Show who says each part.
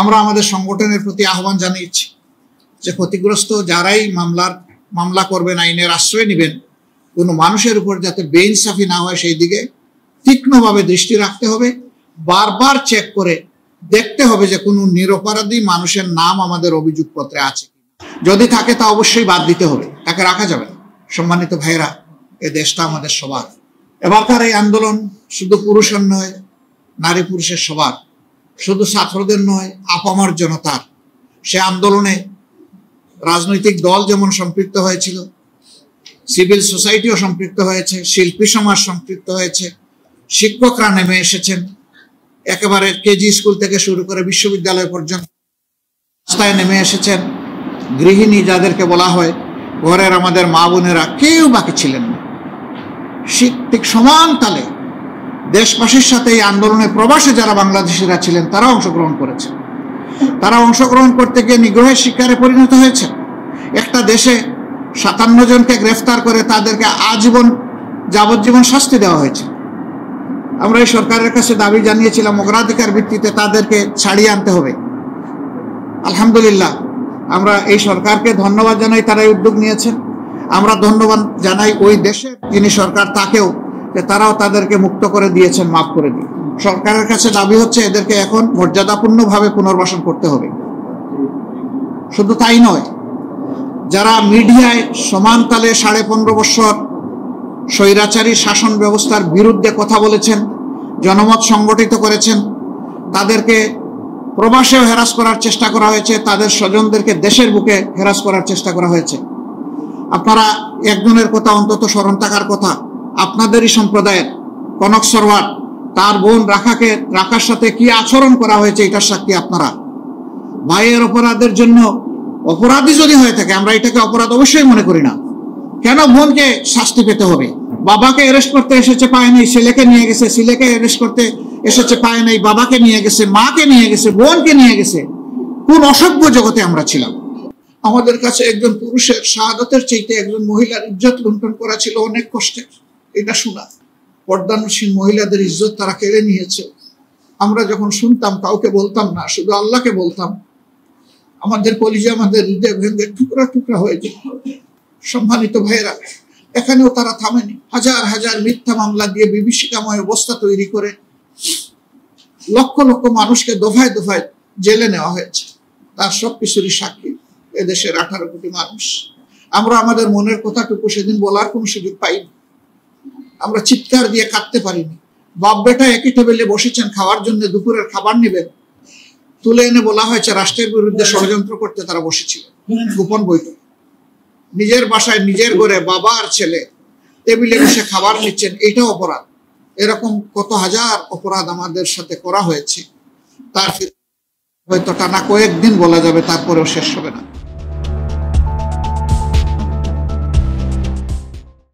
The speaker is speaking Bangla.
Speaker 1: আমরা আমাদের সংগঠনের প্রতি আহ্বান জানিয়েছি যে ক্ষতিগ্রস্ত যারাই মামলা করবেন, আইনের আশ্রয় নেবেন, কোনো মানুষের উপর যাতে বেইনসাফি না হয় সেই দিকে তীক্ষ্ণভাবে দৃষ্টি রাখতে হবে। বারবার চেক করে দেখতে হবে যে কোনো নিরপরাধী মানুষের নাম আমাদের অভিযোগপত্রে আছে, যদি থাকে তা অবশ্যই বাদ দিতে হবে, তাকে রাখা যাবে না। সম্মানিত ভাইরা, এ দেশটা আমাদের সবার। এবারকার এই আন্দোলন শুধু পুরুষের নয়, নারী পুরুষের সবার, শুধু ছাত্রদের নয়, আপামর জনতার। সে আন্দোলনে রাজনৈতিক দল যেমন সম্পৃক্ত হয়েছিল, সিভিল সোসাইটিও সম্পৃক্ত হয়েছে, শিল্পী সমাজ সম্পৃক্ত হয়েছে, শিক্ষকরা নেমে এসেছেন, একেবারে কেজি স্কুল থেকে শুরু করে বিশ্ববিদ্যালয় পর্যন্ত রাস্তায় নেমে এসেছেন। গৃহিণী যাদেরকে বলা হয়, ঘরের আমাদের মা বোনেরা, কেউ বাকি ছিলেন না। ঠিক সমান তালে দেশবাসীর সাথে এই আন্দোলনে প্রবাসে যারা বাংলাদেশিরা ছিলেন তারা অংশগ্রহণ করেছে। তারা অংশগ্রহণ করতে গিয়ে নিগ্রহের শিকারে পরিণত হয়েছে। একটা দেশে 57 জনকে গ্রেফতার করে তাদেরকে যাবজ্জীবন শাস্তি দেওয়া হয়েছে। আমরা এই সরকারের কাছে দাবি জানিয়েছিলাম অগ্রাধিকার ভিত্তিতে তাদেরকে ছাড়িয়ে আনতে হবে। আলহামদুলিল্লাহ, আমরা এই সরকারকে ধন্যবাদ জানাই, তারা এই উদ্যোগ নিয়েছেন। আমরা ধন্যবাদ জানাই ওই দেশের যিনি সরকার তাকেও, যে তারাও তাদেরকে মুক্ত করে দিয়েছেন, মাফ করে দিয়ে। সরকারের কাছে দাবি হচ্ছে এদেরকে এখন মর্যাদাপূর্ণভাবে পুনর্বাসন করতে হবে। শুধু তাই নয়, যারা মিডিয়ায় সমান তালে 15.5 বছর স্বৈরাচারী শাসন ব্যবস্থার বিরুদ্ধে কথা বলেছেন, জনমত সংগঠিত করেছেন, তাদেরকে প্রবাসেও হেরাস করার চেষ্টা করা হয়েছে, তাদের স্বজনদেরকে দেশের বুকে হেরাস করার চেষ্টা করা হয়েছে। আপনারা একজনের কথা অন্তত স্মরণ থাকার কথা, আপনাদেরই সম্প্রদায়ের কনক সরওয়ার, তার বোন রাখার সাথে কি আচরণ করা হয়েছে এটার সাক্ষী আপনারা। ভাইয়ের অপরাধের জন্য অপরাধী যদি হয়ে থাকে, আমরা এটাকে অপরাধ অবশ্যই মনে করি না, কেন বোনকে শাস্তি পেতে হবে? বাবাকে অ্যারেস্ট করতে এসেছে, পায় নাই, ছেলেকে নিয়ে গেছে, ছেলেকে অ্যারেস্ট করতে এসেছে, পায় নাই, বাবাকে নিয়ে গেছে, মাকে নিয়ে গেছে, বোনকে নিয়ে গেছে। কোন অসভ্য জগতে আমরা ছিলাম? আমাদের কাছে একজন পুরুষের শাহাদাতের চাইতে একজন মহিলার ইজ্জত লুণ্ঠন করা ছিল অনেক কষ্টের। এটা শোনা, পর্দানসীন মহিলাদের ইজ্জত তারা কেড়ে নিয়েছে। আমরা যখন শুনতাম কাউকে বলতাম না, শুধু আল্লাহকে বলতাম। আমাদের কলিজা, আমাদের হৃদয় ভেঙে টুকরা টুকরা হয়ে যেত। সম্মানিত ভাইয়েরা, এখানেও তারা থামেনি। হাজার হাজার মিথ্যা মামলা দিয়ে বিভীষিকাময় অবস্থা তৈরি করে লক্ষ লক্ষ মানুষকে দফায় দফায় জেলে নেওয়া হয়েছে। তার সবকিছুরই সাক্ষী এদেশের 18 কোটি মানুষ। আমরা আমাদের মনের কথাটুকু সেদিন বলার কোনো সুযোগ পাইনি। আমরা চিৎকার দিয়ে কাঁদতে পারিনি। বাপ বেটা একই টেবিলে বসেছেন খাওয়ার জন্য, দুপুরের খাবার নেবেন, তুলে এনে বলা হয়েছে রাষ্ট্রের বিরুদ্ধে ষড়যন্ত্র করতে তারা বসেছিল। গোপন বৈঠক, নিজের বাসায় নিজের ঘরে বাবা আর ছেলে টেবিলে বসে খাবার নিচ্ছেন, এইটাও অপরাধ। এরকম কত হাজার অপরাধ আমাদের সাথে করা হয়েছে, তার হয়তো টানা কয়েকদিন বলা যাবে, তারপরেও শেষ হবে না।